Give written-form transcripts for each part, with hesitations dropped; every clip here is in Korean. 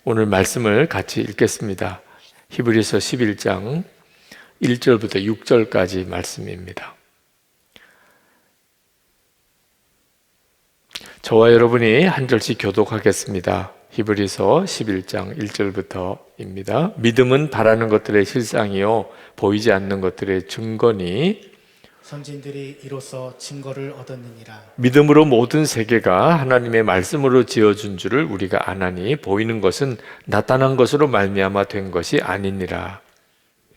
오늘 말씀을 같이 읽겠습니다. 히브리서 11장 1절부터 6절까지 말씀입니다. 저와 여러분이 한 절씩 교독하겠습니다. 히브리서 11장 1절부터입니다. 믿음은 바라는 것들의 실상이요 보이지 않는 것들의 증거니 선진들이 이로써 증거를 얻었느니라. 믿음으로 모든 세계가 하나님의 말씀으로 지어준 줄을 우리가 아나니 보이는 것은 나타난 것으로 말미암아 된 것이 아니니라.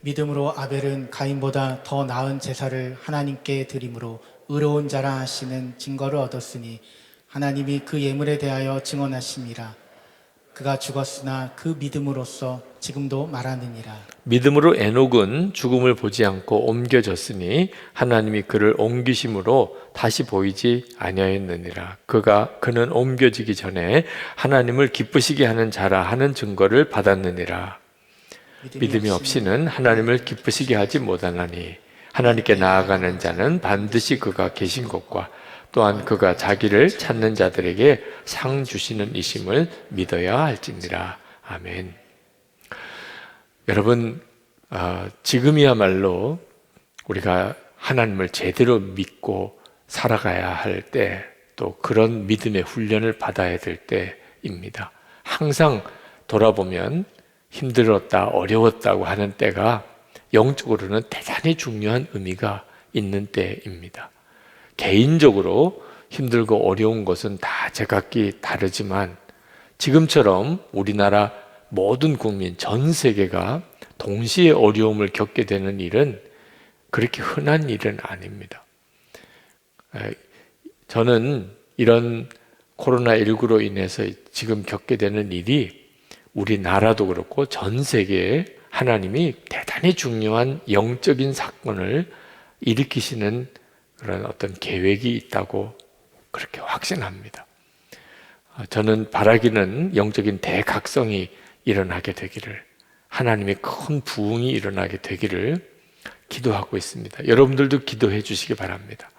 믿음으로 아벨은 가인보다 더 나은 제사를 하나님께 드림으로 의로운 자라 하시는 증거를 얻었으니 하나님이 그 예물에 대하여 증언하심이라. 그가 죽었으나 그 믿음으로써 지금도 말하느니라. 믿음으로 에녹은 죽음을 보지 않고 옮겨졌으니 하나님이 그를 옮기심으로 다시 보이지 아니하였느니라. 그는 옮겨지기 전에 하나님을 기쁘시게 하는 자라 하는 증거를 받았느니라. 믿음이 없이는 하나님을 기쁘시게 하지 못하나니 하나님께 나아가는 자는 반드시 그가 계신 것과 또한 그가 자기를 찾는 자들에게 상 주시는 이심을 믿어야 할지니라. 아멘. 여러분, 지금이야말로 우리가 하나님을 제대로 믿고 살아가야 할 때, 또 그런 믿음의 훈련을 받아야 될 때입니다. 항상 돌아보면 힘들었다, 어려웠다고 하는 때가 영적으로는 대단히 중요한 의미가 있는 때입니다. 개인적으로 힘들고 어려운 것은 다 제각기 다르지만 지금처럼 우리나라 모든 국민, 전 세계가 동시에 어려움을 겪게 되는 일은 그렇게 흔한 일은 아닙니다. 저는 이런 코로나19로 인해서 지금 겪게 되는 일이 우리나라도 그렇고 전 세계에 하나님이 대단히 중요한 영적인 사건을 일으키시는 그런 어떤 계획이 있다고 그렇게 확신합니다. 저는 바라기는 영적인 대각성이 일어나게 되기를, 하나님의 큰 부흥이 일어나게 되기를 기도하고 있습니다. 여러분들도 기도해 주시기 바랍니다.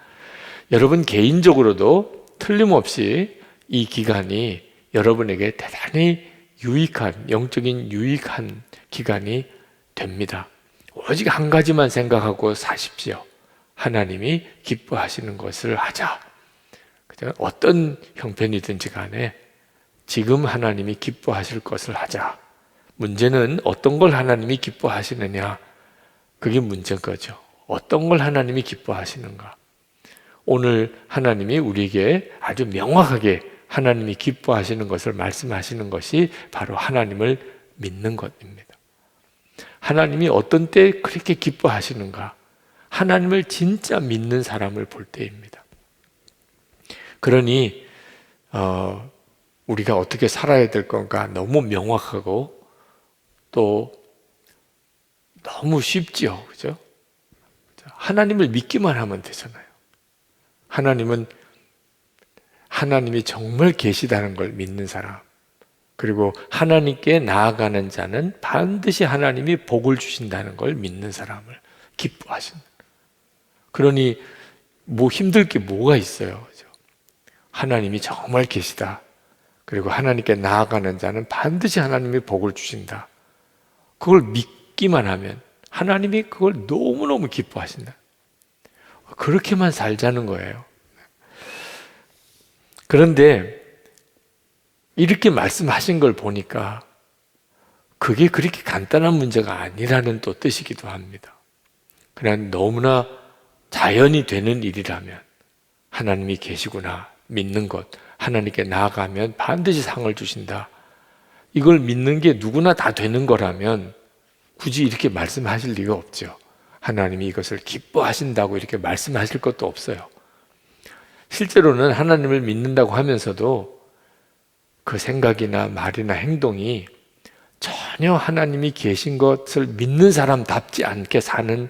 여러분 개인적으로도 틀림없이 이 기간이 여러분에게 대단히 유익한, 영적인 유익한 기간이 됩니다. 오직 한 가지만 생각하고 사십시오. 하나님이 기뻐하시는 것을 하자. 어떤 형편이든지 간에 지금 하나님이 기뻐하실 것을 하자. 문제는 어떤 걸 하나님이 기뻐하시느냐, 그게 문제인 거죠. 어떤 걸 하나님이 기뻐하시는가. 오늘 하나님이 우리에게 아주 명확하게 하나님이 기뻐하시는 것을 말씀하시는 것이 바로 하나님을 믿는 것입니다. 하나님이 어떤 때 그렇게 기뻐하시는가? 하나님을 진짜 믿는 사람을 볼 때입니다. 그러니 우리가 어떻게 살아야 될 건가 너무 명확하고 또 너무 쉽죠, 그죠? 하나님을 믿기만 하면 되잖아요. 하나님이 정말 계시다는 걸 믿는 사람, 그리고 하나님께 나아가는 자는 반드시 하나님이 복을 주신다는 걸 믿는 사람을 기뻐하신다. 그러니 뭐 힘들 게 뭐가 있어요, 그죠? 하나님이 정말 계시다. 그리고 하나님께 나아가는 자는 반드시 하나님이 복을 주신다. 그걸 믿기만 하면 하나님이 그걸 너무너무 기뻐하신다. 그렇게만 살자는 거예요. 그런데 이렇게 말씀하신 걸 보니까 그게 그렇게 간단한 문제가 아니라는 또 뜻이기도 합니다. 그냥 너무나 자연이 되는 일이라면 하나님이 계시구나 믿는 것, 하나님께 나아가면 반드시 상을 주신다. 이걸 믿는 게 누구나 다 되는 거라면 굳이 이렇게 말씀하실 리가 없죠. 하나님이 이것을 기뻐하신다고 이렇게 말씀하실 것도 없어요. 실제로는 하나님을 믿는다고 하면서도 그 생각이나 말이나 행동이 전혀 하나님이 계신 것을 믿는 사람답지 않게 사는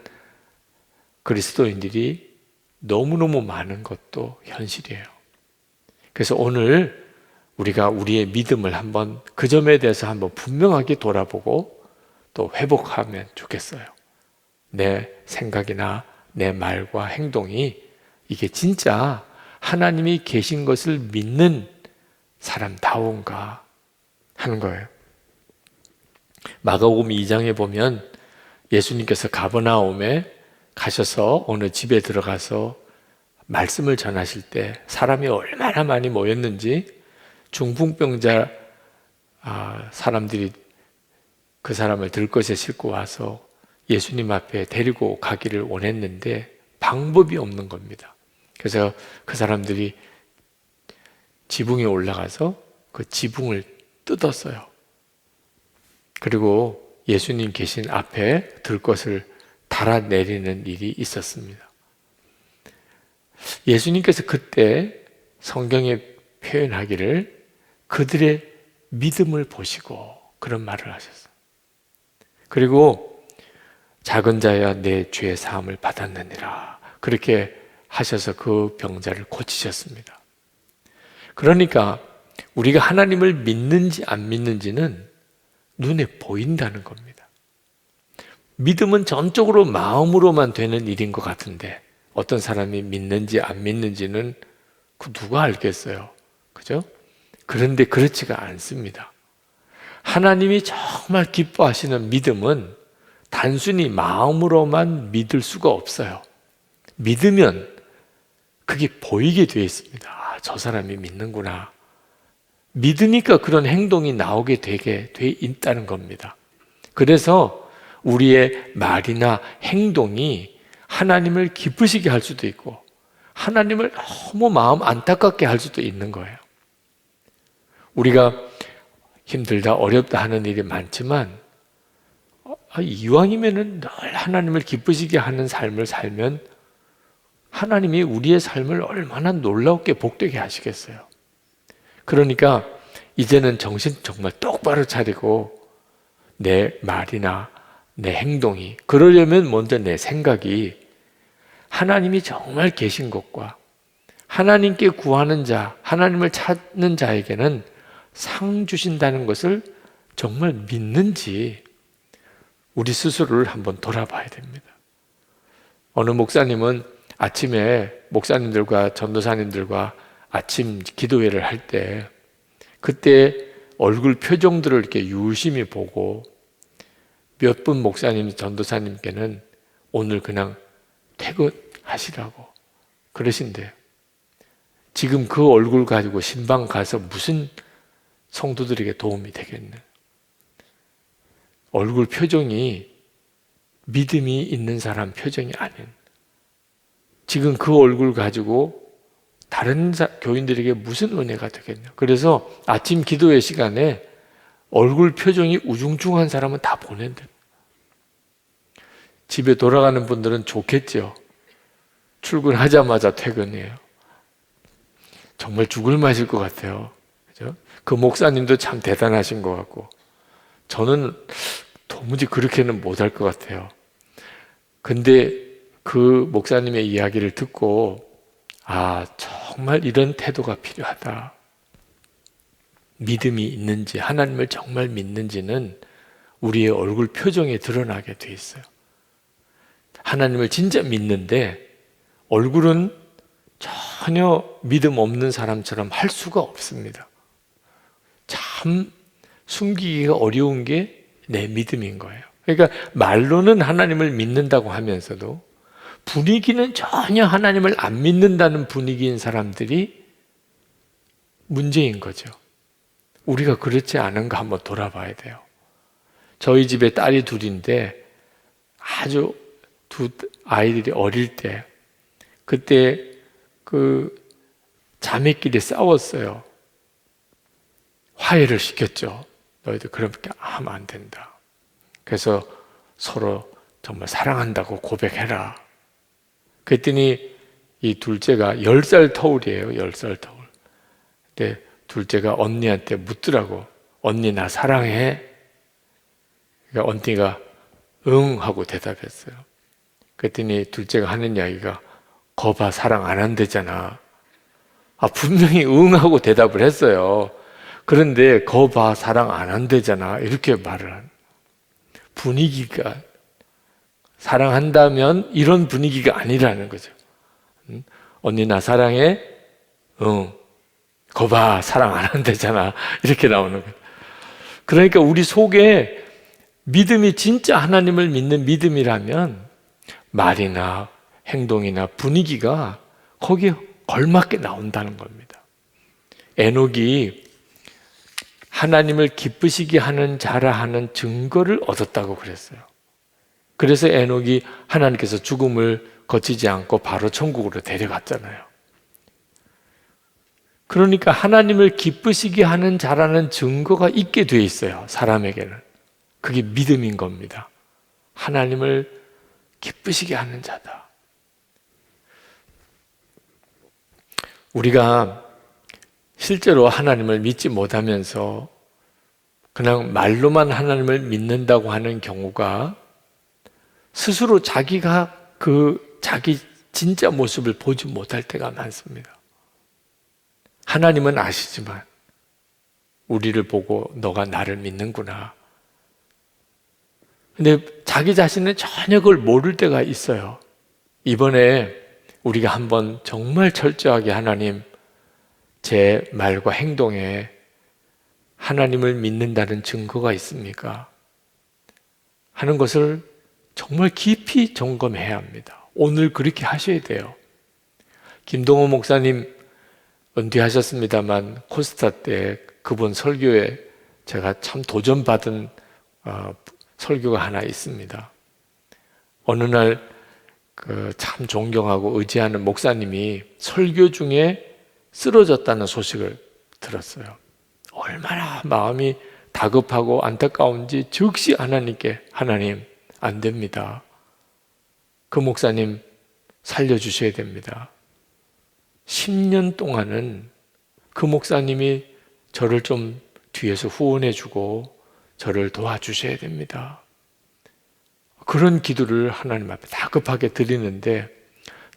그리스도인들이 너무너무 많은 것도 현실이에요. 그래서 오늘 우리가 우리의 믿음을 한번 그 점에 대해서 한번 분명하게 돌아보고 또 회복하면 좋겠어요. 내 생각이나 내 말과 행동이 이게 진짜 하나님이 계신 것을 믿는 사람다운가 하는 거예요. 마가복음 2장에 보면 예수님께서 가버나움에 가셔서 어느 집에 들어가서 말씀을 전하실 때 사람이 얼마나 많이 모였는지 중풍병자 사람들이 그 사람을 들것에 싣고 와서 예수님 앞에 데리고 가기를 원했는데 방법이 없는 겁니다. 그래서 그 사람들이 지붕에 올라가서 그 지붕을 뜯었어요. 그리고 예수님 계신 앞에 들것을 달아내리는 일이 있었습니다. 예수님께서 그때 성경에 표현하기를 그들의 믿음을 보시고 그런 말을 하셨어요. 그리고 작은 자야 내 죄 사함을 받았느니라 그렇게 하셔서 그 병자를 고치셨습니다. 그러니까 우리가 하나님을 믿는지 안 믿는지는 눈에 보인다는 겁니다. 믿음은 전적으로 마음으로만 되는 일인 것 같은데 어떤 사람이 믿는지 안 믿는지는 그 누가 알겠어요? 그죠? 그런데 그렇지가 않습니다. 하나님이 정말 기뻐하시는 믿음은 단순히 마음으로만 믿을 수가 없어요. 믿으면 그게 보이게 되어 있습니다. 저 사람이 믿는구나. 믿으니까 그런 행동이 나오게 되게 돼 있다는 겁니다. 그래서 우리의 말이나 행동이 하나님을 기쁘시게 할 수도 있고 하나님을 너무 마음 안타깝게 할 수도 있는 거예요. 우리가 힘들다 어렵다 하는 일이 많지만 이왕이면은 늘 하나님을 기쁘시게 하는 삶을 살면 하나님이 우리의 삶을 얼마나 놀랍게 복되게 하시겠어요. 그러니까 이제는 정신 정말 똑바로 차리고 내 말이나 내 행동이 그러려면 먼저 내 생각이 하나님이 정말 계신 것과 하나님께 구하는 자, 하나님을 찾는 자에게는 상 주신다는 것을 정말 믿는지 우리 스스로를 한번 돌아봐야 됩니다. 어느 목사님은 아침에 목사님들과 전도사님들과 아침 기도회를 할 때 그때 얼굴 표정들을 이렇게 유심히 보고 몇 분 목사님, 전도사님께는 오늘 그냥 퇴근하시라고 그러신대요. 지금 그 얼굴 가지고 신방 가서 무슨 성도들에게 도움이 되겠네. 얼굴 표정이 믿음이 있는 사람 표정이 아닌 지금 그 얼굴 가지고 다른 교인들에게 무슨 은혜가 되겠냐. 그래서 아침 기도회 시간에 얼굴 표정이 우중충한 사람은 다 보낸대. 집에 돌아가는 분들은 좋겠죠. 출근하자마자 퇴근이에요. 정말 죽을 맛일 것 같아요. 그죠? 그 목사님도 참 대단하신 것 같고 저는 도무지 그렇게는 못할 것 같아요. 근데 그 목사님의 이야기를 듣고 정말 이런 태도가 필요하다. 믿음이 있는지 하나님을 정말 믿는지는 우리의 얼굴 표정에 드러나게 돼 있어요. 하나님을 진짜 믿는데 얼굴은 전혀 믿음 없는 사람처럼 할 수가 없습니다. 참 숨기기가 어려운 게 내 믿음인 거예요. 그러니까 말로는 하나님을 믿는다고 하면서도 분위기는 전혀 하나님을 안 믿는다는 분위기인 사람들이 문제인 거죠. 우리가 그렇지 않은가 한번 돌아봐야 돼요. 저희 집에 딸이 둘인데 아주 두 아이들이 어릴 때 그때 그 자매끼리 싸웠어요. 화해를 시켰죠. 너희들 그렇게 하면 안 된다. 그래서 서로 정말 사랑한다고 고백해라. 그랬더니 이 둘째가 10살 터울이에요. 10살 터울. 근데 둘째가 언니한테 묻더라고. 언니 나 사랑해? 그러니까 언니가 응 하고 대답했어요. 그랬더니 둘째가 하는 이야기가 거봐 사랑 안 한대잖아. 분명히 응 하고 대답을 했어요. 그런데 거봐 사랑 안 한대잖아. 이렇게 말을 한 분위기가 사랑한다면 이런 분위기가 아니라는 거죠. 언니 나 사랑해? 응. 거봐 사랑 안 한대잖아. 이렇게 나오는 거예요. 그러니까 우리 속에 믿음이 진짜 하나님을 믿는 믿음이라면 말이나 행동이나 분위기가 거기에 걸맞게 나온다는 겁니다. 에녹이 하나님을 기쁘시게 하는 자라 하는 증거를 얻었다고 그랬어요. 그래서 에녹이 하나님께서 죽음을 거치지 않고 바로 천국으로 데려갔잖아요. 그러니까 하나님을 기쁘시게 하는 자라는 증거가 있게 돼 있어요. 사람에게는. 그게 믿음인 겁니다. 하나님을 기쁘시게 하는 자다. 우리가 실제로 하나님을 믿지 못하면서 그냥 말로만 하나님을 믿는다고 하는 경우가 스스로 자기가 자기 진짜 모습을 보지 못할 때가 많습니다. 하나님은 아시지만 우리를 보고 너가 나를 믿는구나. 근데 자기 자신은 전혀 그걸 모를 때가 있어요. 이번에 우리가 한번 정말 철저하게 하나님, 제 말과 행동에 하나님을 믿는다는 증거가 있습니까? 하는 것을 정말 깊이 점검해야 합니다. 오늘 그렇게 하셔야 돼요. 김동호 목사님 은퇴하셨습니다만 코스타 때 그분 설교에 제가 참 도전받은 설교가 하나 있습니다. 어느 날 참 존경하고 의지하는 목사님이 설교 중에 쓰러졌다는 소식을 들었어요. 얼마나 마음이 다급하고 안타까운지 즉시 하나님께, 하나님 안 됩니다. 그 목사님 살려주셔야 됩니다. 10년 동안은 그 목사님이 저를 좀 뒤에서 후원해주고 저를 도와주셔야 됩니다. 그런 기도를 하나님 앞에 다급하게 드리는데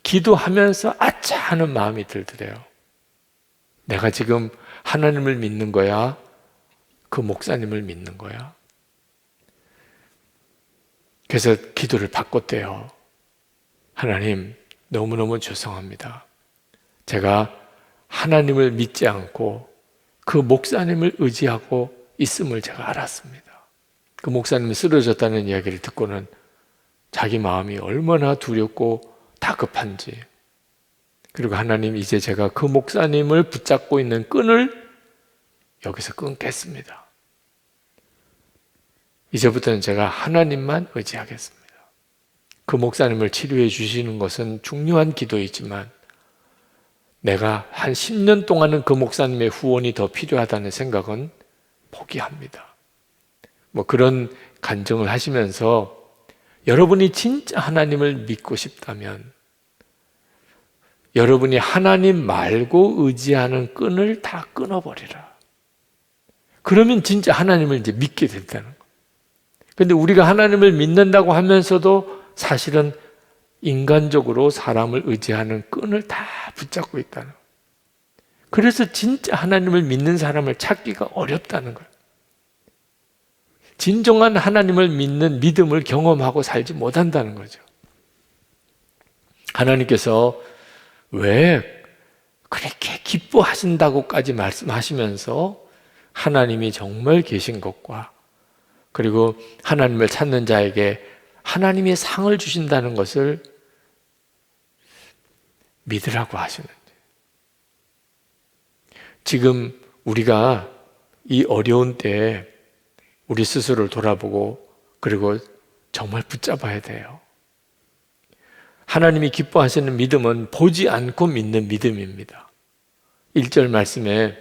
기도하면서 아차 하는 마음이 들더래요. 내가 지금 하나님을 믿는 거야? 그 목사님을 믿는 거야? 그래서 기도를 바꿨대요. 하나님, 너무너무 죄송합니다. 제가 하나님을 믿지 않고 그 목사님을 의지하고 있음을 제가 알았습니다. 그 목사님이 쓰러졌다는 이야기를 듣고는 자기 마음이 얼마나 두렵고 다급한지, 그리고 하나님, 이제 제가 그 목사님을 붙잡고 있는 끈을 여기서 끊겠습니다. 이제부터는 제가 하나님만 의지하겠습니다. 그 목사님을 치료해 주시는 것은 중요한 기도이지만 내가 한 10년 동안은 그 목사님의 후원이 더 필요하다는 생각은 포기합니다. 그런 간증을 하시면서 여러분이 진짜 하나님을 믿고 싶다면 여러분이 하나님 말고 의지하는 끈을 다 끊어버리라. 그러면 진짜 하나님을 이제 믿게 된다는 거예요. 근데 우리가 하나님을 믿는다고 하면서도 사실은 인간적으로 사람을 의지하는 끈을 다 붙잡고 있다는 거예요. 그래서 진짜 하나님을 믿는 사람을 찾기가 어렵다는 거예요. 진정한 하나님을 믿는 믿음을 경험하고 살지 못한다는 거죠. 하나님께서 왜 그렇게 기뻐하신다고까지 말씀하시면서 하나님이 정말 계신 것과 그리고 하나님을 찾는 자에게 하나님이 상을 주신다는 것을 믿으라고 하시는지. 지금 우리가 이 어려운 때에 우리 스스로를 돌아보고 그리고 정말 붙잡아야 돼요. 하나님이 기뻐하시는 믿음은 보지 않고 믿는 믿음입니다. 1절 말씀에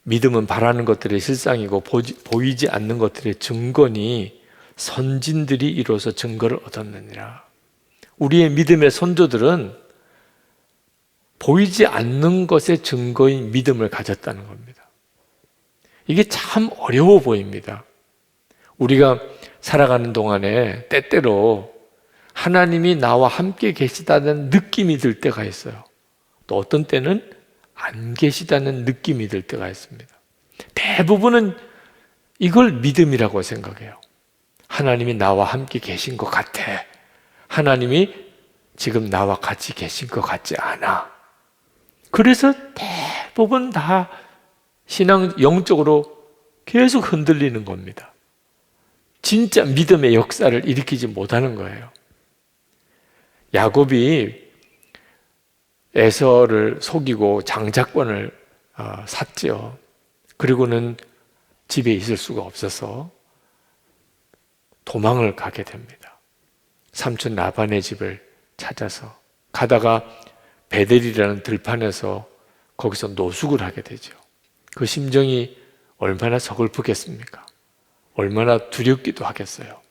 믿음은 바라는 것들의 실상이고 보이지 않는 것들의 증거니 선진들이 이로써 증거를 얻었느니라. 우리의 믿음의 선조들은 보이지 않는 것의 증거인 믿음을 가졌다는 겁니다. 이게 참 어려워 보입니다. 우리가 살아가는 동안에 때때로 하나님이 나와 함께 계시다는 느낌이 들 때가 있어요. 또 어떤 때는 안 계시다는 느낌이 들 때가 있습니다. 대부분은 이걸 믿음이라고 생각해요. 하나님이 나와 함께 계신 것 같아. 하나님이 지금 나와 같이 계신 것 같지 않아. 그래서 대부분 다 신앙 영적으로 계속 흔들리는 겁니다. 진짜 믿음의 역사를 일으키지 못하는 거예요. 야곱이 에서를 속이고 장자권을 샀죠. 그리고는 집에 있을 수가 없어서 도망을 가게 됩니다. 삼촌 라반의 집을 찾아서 가다가 베델이라는 들판에서 거기서 노숙을 하게 되죠. 그 심정이 얼마나 서글프겠습니까? 얼마나 두렵기도 하겠어요.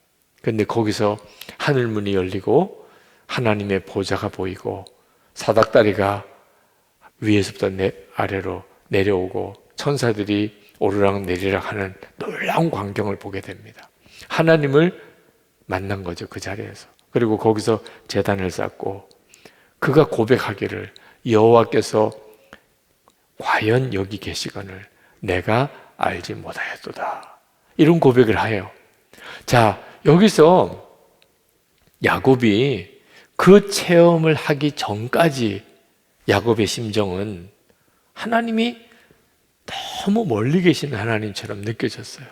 그런데 거기서 하늘문이 열리고 하나님의 보좌가 보이고 사닥다리가 위에서부터 아래로 내려오고 천사들이 오르락 내리락 하는 놀라운 광경을 보게 됩니다. 하나님을 만난 거죠, 그 자리에서. 그리고 거기서 제단을 쌓고 그가 고백하기를 여호와께서 과연 여기 계시거늘 내가 알지 못하였도다. 이런 고백을 해요. 자, 여기서 야곱이 그 체험을 하기 전까지 야곱의 심정은 하나님이 너무 멀리 계시는 하나님처럼 느껴졌어요.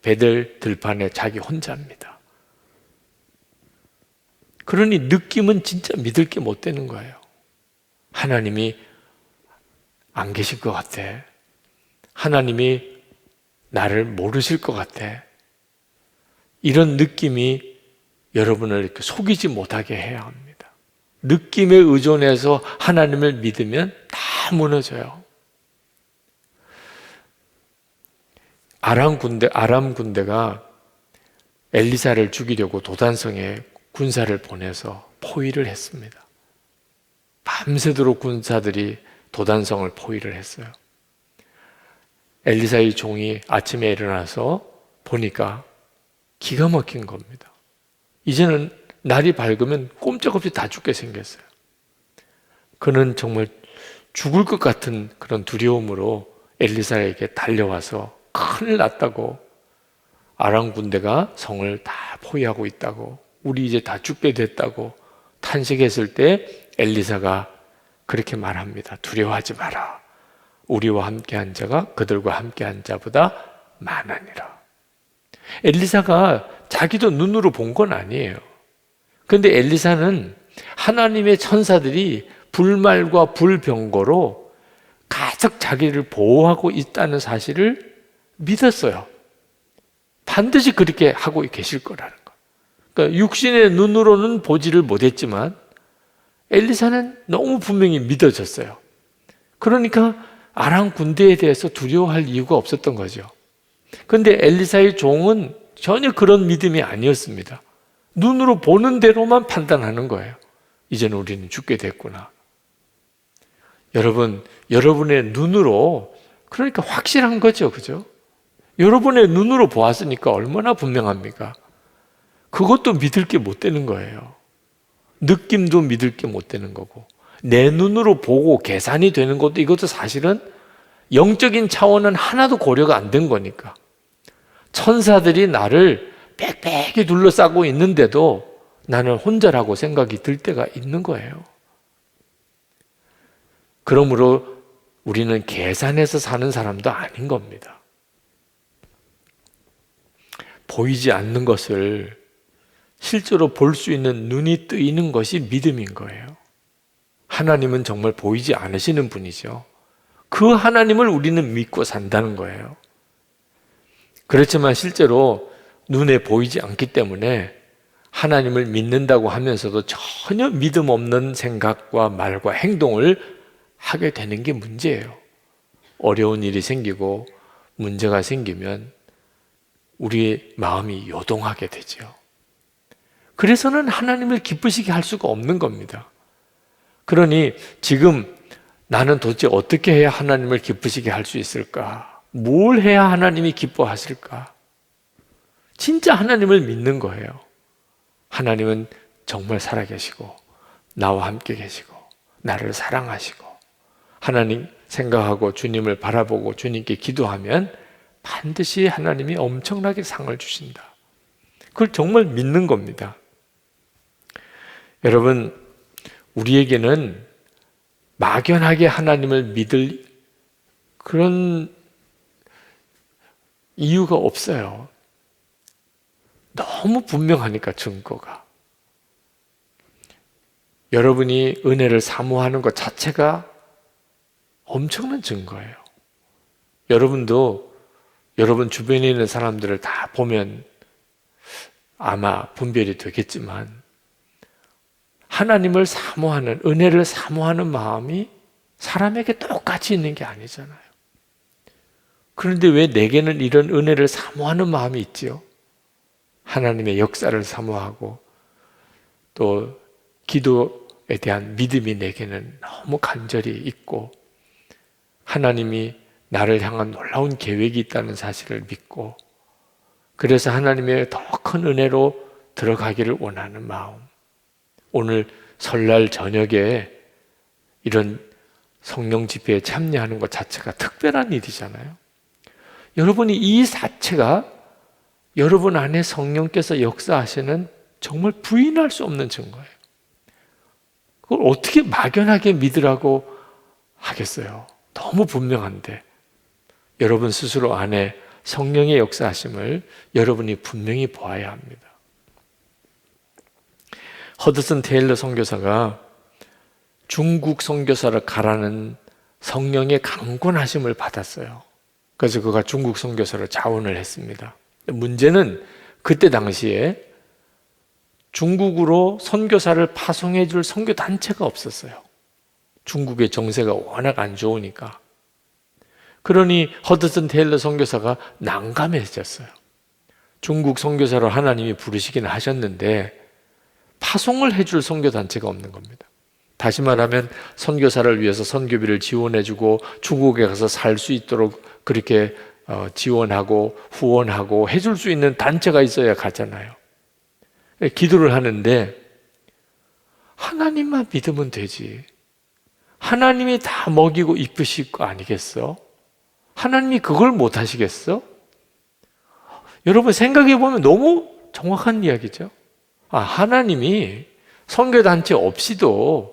베델 들판에 자기 혼자입니다. 그러니 느낌은 진짜 믿을 게 못 되는 거예요. 하나님이 안 계실 것 같아. 하나님이 나를 모르실 것 같아. 이런 느낌이 여러분을 이렇게 속이지 못하게 해야 합니다. 느낌에 의존해서 하나님을 믿으면 다 무너져요. 아람 군대가 엘리사를 죽이려고 도단성에 군사를 보내서 포위를 했습니다. 밤새도록 군사들이 도단성을 포위를 했어요. 엘리사의 종이 아침에 일어나서 보니까 기가 막힌 겁니다. 이제는 날이 밝으면 꼼짝없이 다 죽게 생겼어요. 그는 정말 죽을 것 같은 그런 두려움으로 엘리사에게 달려와서 큰일 났다고, 아람 군대가 성을 다 포위하고 있다고, 우리 이제 다 죽게 됐다고 탄식했을 때 엘리사가 그렇게 말합니다. 두려워하지 마라. 우리와 함께한 자가 그들과 함께한 자보다 많으니라. 엘리사가 자기도 눈으로 본 건 아니에요. 그런데 엘리사는 하나님의 천사들이 불말과 불병거로 가득 자기를 보호하고 있다는 사실을 믿었어요. 반드시 그렇게 하고 계실 거라는 거. 그러니까 육신의 눈으로는 보지를 못했지만 엘리사는 너무 분명히 믿어졌어요. 그러니까 아람 군대에 대해서 두려워할 이유가 없었던 거죠. 그런데 엘리사의 종은 전혀 그런 믿음이 아니었습니다. 눈으로 보는 대로만 판단하는 거예요. 이제는 우리는 죽게 됐구나. 여러분, 여러분의 눈으로, 그러니까 확실한 거죠, 그죠? 여러분의 눈으로 보았으니까 얼마나 분명합니까? 그것도 믿을 게 못 되는 거예요. 느낌도 믿을 게 못 되는 거고, 내 눈으로 보고 계산이 되는 것도, 이것도 사실은 영적인 차원은 하나도 고려가 안 된 거니까. 천사들이 나를 빽빽히 둘러싸고 있는데도 나는 혼자라고 생각이 들 때가 있는 거예요. 그러므로 우리는 계산해서 사는 사람도 아닌 겁니다. 보이지 않는 것을 실제로 볼 수 있는 눈이 뜨이는 것이 믿음인 거예요. 하나님은 정말 보이지 않으시는 분이죠. 그 하나님을 우리는 믿고 산다는 거예요. 그렇지만 실제로 눈에 보이지 않기 때문에 하나님을 믿는다고 하면서도 전혀 믿음 없는 생각과 말과 행동을 하게 되는 게 문제예요. 어려운 일이 생기고 문제가 생기면 우리의 마음이 요동하게 되죠. 그래서는 하나님을 기쁘시게 할 수가 없는 겁니다. 그러니 지금 나는 도대체 어떻게 해야 하나님을 기쁘시게 할 수 있을까? 뭘 해야 하나님이 기뻐하실까? 진짜 하나님을 믿는 거예요. 하나님은 정말 살아계시고 나와 함께 계시고 나를 사랑하시고, 하나님 생각하고 주님을 바라보고 주님께 기도하면 반드시 하나님이 엄청나게 상을 주신다. 그걸 정말 믿는 겁니다. 여러분, 우리에게는 막연하게 하나님을 믿을 그런 이유가 없어요. 너무 분명하니까 증거가. 여러분이 은혜를 사모하는 것 자체가 엄청난 증거예요. 여러분도 여러분 주변에 있는 사람들을 다 보면 아마 분별이 되겠지만 하나님을 사모하는, 은혜를 사모하는 마음이 사람에게 똑같이 있는 게 아니잖아요. 그런데 왜 내게는 이런 은혜를 사모하는 마음이 있지요? 하나님의 역사를 사모하고 또 기도에 대한 믿음이 내게는 너무 간절히 있고 하나님이 나를 향한 놀라운 계획이 있다는 사실을 믿고 그래서 하나님의 더 큰 은혜로 들어가기를 원하는 마음. 오늘 설날 저녁에 이런 성령 집회에 참여하는 것 자체가 특별한 일이잖아요. 여러분이 이 자체가 여러분 안에 성령께서 역사하시는 정말 부인할 수 없는 증거예요. 그걸 어떻게 막연하게 믿으라고 하겠어요? 너무 분명한데 여러분 스스로 안에 성령의 역사하심을 여러분이 분명히 보아야 합니다. 허드슨 테일러 선교사가 중국 선교사를 가라는 성령의 강권하심을 받았어요. 그래서 그가 중국 선교사를 자원을 했습니다. 문제는 그때 당시에 중국으로 선교사를 파송해 줄 선교단체가 없었어요. 중국의 정세가 워낙 안 좋으니까. 그러니 허드슨 테일러 선교사가 난감해졌어요. 중국 선교사로 하나님이 부르시긴 하셨는데 파송을 해줄 선교단체가 없는 겁니다. 다시 말하면 선교사를 위해서 선교비를 지원해주고 중국에 가서 살 수 있도록 그렇게 지원하고 후원하고 해줄 수 있는 단체가 있어야 가잖아요. 기도를 하는데 하나님만 믿으면 되지. 하나님이 다 먹이고 이쁘실 거 아니겠어? 하나님이 그걸 못 하시겠어? 여러분 생각해 보면 너무 정확한 이야기죠. 하나님이 선교단체 없이도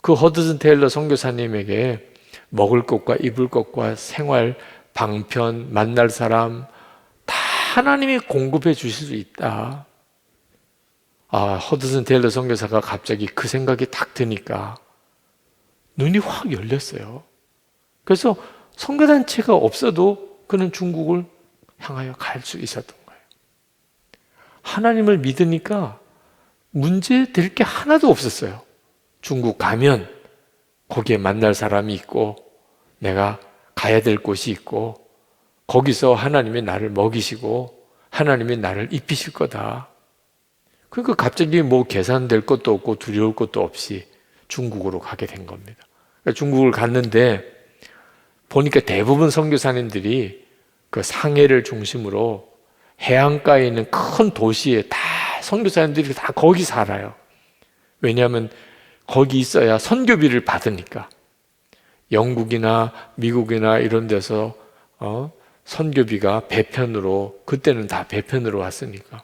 그 허드슨 테일러 선교사님에게 먹을 것과 입을 것과 생활, 방편, 만날 사람 다 하나님이 공급해 주실 수 있다. 허드슨 테일러 선교사가 갑자기 그 생각이 딱 드니까 눈이 확 열렸어요. 그래서 선교단체가 없어도 그는 중국을 향하여 갈 수 있었던 거예요. 하나님을 믿으니까 문제될 게 하나도 없었어요. 중국 가면 거기에 만날 사람이 있고 내가 가야 될 곳이 있고 거기서 하나님이 나를 먹이시고 하나님이 나를 입히실 거다. 그러니까 갑자기 뭐 계산될 것도 없고 두려울 것도 없이 중국으로 가게 된 겁니다. 그러니까 중국을 갔는데 보니까 대부분 선교사님들이 그 상해를 중심으로 해안가에 있는 큰 도시에 다 선교사님들이 다 거기 살아요. 왜냐하면 거기 있어야 선교비를 받으니까. 영국이나 미국이나 이런 데서 선교비가 배편으로 그때는 다 배편으로 왔으니까.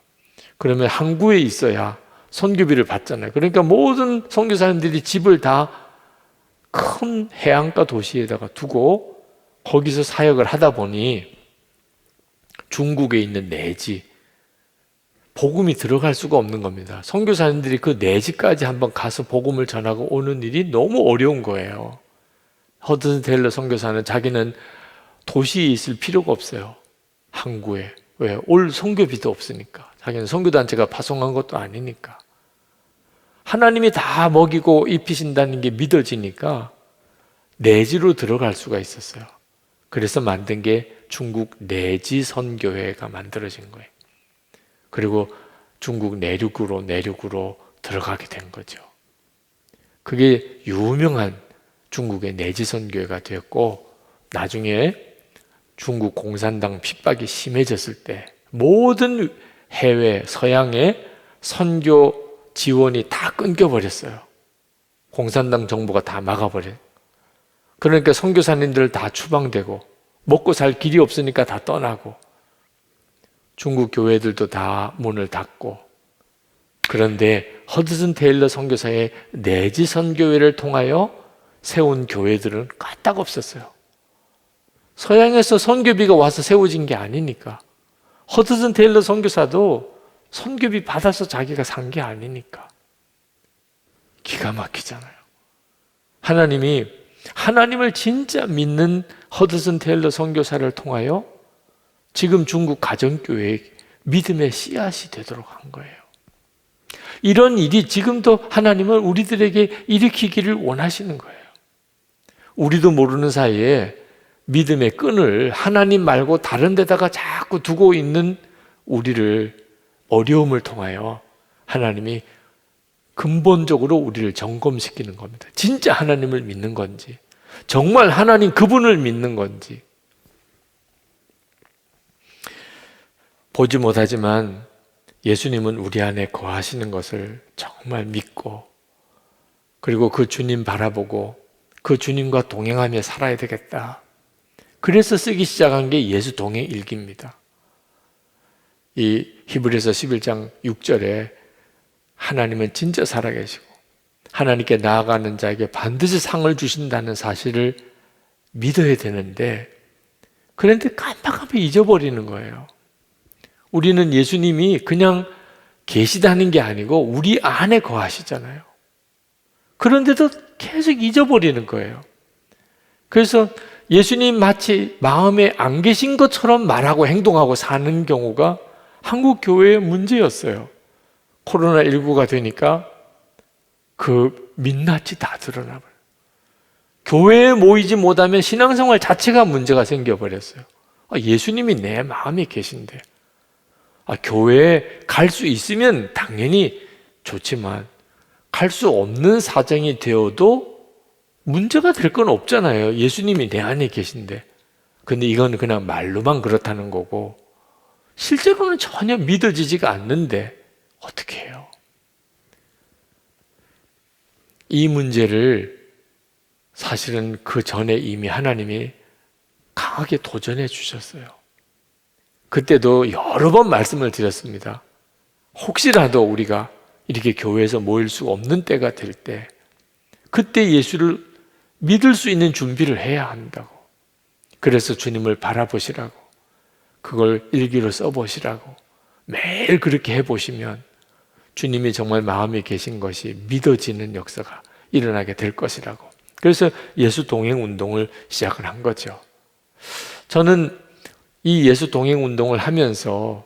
그러면 항구에 있어야 선교비를 받잖아요. 그러니까 모든 선교사님들이 집을 다 큰 해안가 도시에다가 두고 거기서 사역을 하다 보니 중국에 있는 내지 복음이 들어갈 수가 없는 겁니다. 선교사님들이 그 내지까지 한번 가서 복음을 전하고 오는 일이 너무 어려운 거예요. 허드슨 테일러 선교사는 자기는 도시에 있을 필요가 없어요. 항구에. 왜? 올 선교비도 없으니까. 자기는 선교단체가 파송한 것도 아니니까. 하나님이 다 먹이고 입히신다는 게 믿어지니까 내지로 들어갈 수가 있었어요. 그래서 만든 게 중국 내지 선교회가 만들어진 거예요. 그리고 중국 내륙으로 들어가게 된 거죠. 그게 유명한 중국의 내지 선교회가 되었고 나중에 중국 공산당 핍박이 심해졌을 때 모든 해외 서양의 선교 지원이 다 끊겨버렸어요. 공산당 정부가 다 막아버려요. 그러니까 선교사님들 다 추방되고 먹고 살 길이 없으니까 다 떠나고 중국 교회들도 다 문을 닫고 그런데 허드슨 테일러 선교사의 내지 선교회를 통하여 세운 교회들은 까딱 없었어요. 서양에서 선교비가 와서 세워진 게 아니니까. 허드슨 테일러 선교사도 선교비 받아서 자기가 산 게 아니니까. 기가 막히잖아요. 하나님을 진짜 믿는 허드슨 테일러 선교사를 통하여 지금 중국 가정교회에 믿음의 씨앗이 되도록 한 거예요. 이런 일이 지금도 하나님은 우리들에게 일으키기를 원하시는 거예요. 우리도 모르는 사이에 믿음의 끈을 하나님 말고 다른 데다가 자꾸 두고 있는 우리를 어려움을 통하여 하나님이 근본적으로 우리를 점검시키는 겁니다. 진짜 하나님을 믿는 건지, 정말 하나님 그분을 믿는 건지. 보지 못하지만 예수님은 우리 안에 거하시는 것을 정말 믿고, 그리고 그 주님 바라보고 그 주님과 동행하며 살아야 되겠다. 그래서 쓰기 시작한 게 예수 동행 일기입니다. 이 히브리서 11장 6절에 하나님은 진짜 살아계시고 하나님께 나아가는 자에게 반드시 상을 주신다는 사실을 믿어야 되는데, 그런데 깜빡하면 잊어버리는 거예요. 우리는 예수님이 그냥 계시다는 게 아니고 우리 안에 거하시잖아요. 그런데도 계속 잊어버리는 거예요. 그래서 예수님 마치 마음에 안 계신 것처럼 말하고 행동하고 사는 경우가 한국 교회의 문제였어요. 코로나19가 되니까 그 민낯이 다 드러나버려요. 교회에 모이지 못하면 신앙생활 자체가 문제가 생겨버렸어요. 예수님이 내 마음에 계신데, 교회에 갈 수 있으면 당연히 좋지만 갈 수 없는 사정이 되어도 문제가 될 건 없잖아요. 예수님이 내 안에 계신데. 근데 이건 그냥 말로만 그렇다는 거고 실제로는 전혀 믿어지지가 않는데 어떻게 해요? 이 문제를 사실은 그 전에 이미 하나님이 강하게 도전해 주셨어요. 그때도 여러 번 말씀을 드렸습니다. 혹시라도 우리가 이렇게 교회에서 모일 수 없는 때가 될 때, 그때 예수를 믿을 수 있는 준비를 해야 한다고. 그래서 주님을 바라보시라고, 그걸 일기로 써보시라고, 매일 그렇게 해보시면 주님이 정말 마음에 계신 것이 믿어지는 역사가 일어나게 될 것이라고. 그래서 예수 동행 운동을 시작을 한 거죠. 저는 이 예수 동행 운동을 하면서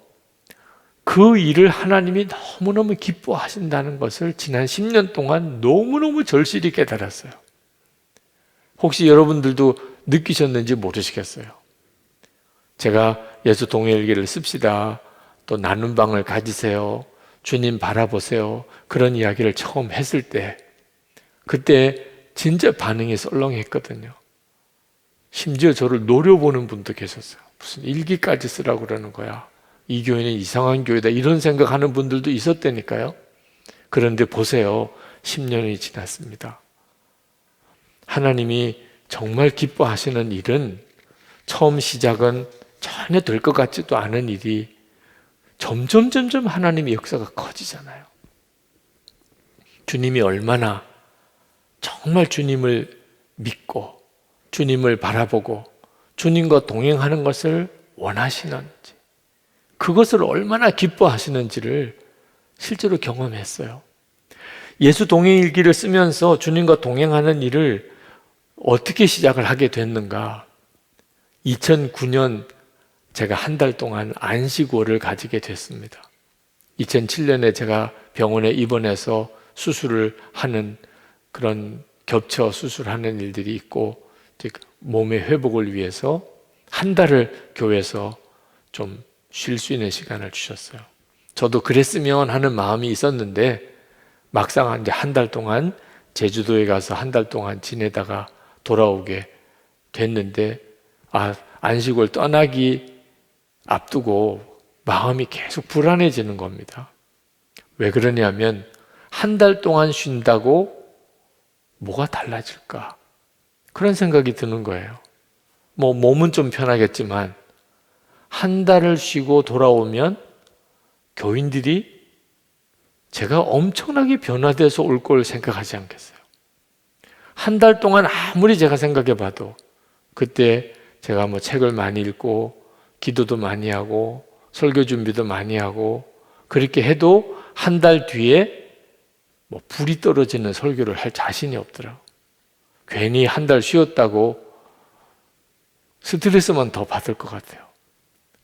그 일을 하나님이 너무너무 기뻐하신다는 것을 지난 10년 동안 너무너무 절실히 깨달았어요. 혹시 여러분들도 느끼셨는지 모르시겠어요. 제가 예수 동행일기를 씁시다, 또 나눔 방을 가지세요, 주님 바라보세요, 그런 이야기를 처음 했을 때 그때 진짜 반응이 썰렁했거든요. 심지어 저를 노려보는 분도 계셨어요. 무슨 일기까지 쓰라고 그러는 거야, 이 교회는 이상한 교회다, 이런 생각하는 분들도 있었다니까요. 그런데 보세요, 10년이 지났습니다. 하나님이 정말 기뻐하시는 일은 처음 시작은 전혀 될 것 같지도 않은 일이 점점 하나님의 역사가 커지잖아요. 주님이 얼마나 정말 주님을 믿고 주님을 바라보고 주님과 동행하는 것을 원하시는지, 그것을 얼마나 기뻐하시는지를 실제로 경험했어요. 예수 동행일기를 쓰면서 주님과 동행하는 일을 어떻게 시작을 하게 됐는가? 2009년 제가 한 달 동안 안식월을 가지게 됐습니다. 2007년에 제가 병원에 입원해서 수술을 하는, 그런 겹쳐 수술하는 일들이 있고 몸의 회복을 위해서 한 달을 교회에서 좀 쉴 수 있는 시간을 주셨어요. 저도 그랬으면 하는 마음이 있었는데 막상 이제 한 달 동안 제주도에 가서 한 달 동안 지내다가 돌아오게 됐는데, 안식월 떠나기 앞두고 마음이 계속 불안해지는 겁니다. 왜 그러냐면 한 달 동안 쉰다고 뭐가 달라질까? 그런 생각이 드는 거예요. 몸은 좀 편하겠지만 한 달을 쉬고 돌아오면 교인들이 제가 엄청나게 변화돼서 올 걸 생각하지 않겠어요? 한 달 동안 아무리 제가 생각해 봐도, 그때 제가 책을 많이 읽고 기도도 많이 하고 설교 준비도 많이 하고 그렇게 해도 한 달 뒤에 뭐 불이 떨어지는 설교를 할 자신이 없더라고. 괜히 한 달 쉬었다고 스트레스만 더 받을 것 같아요.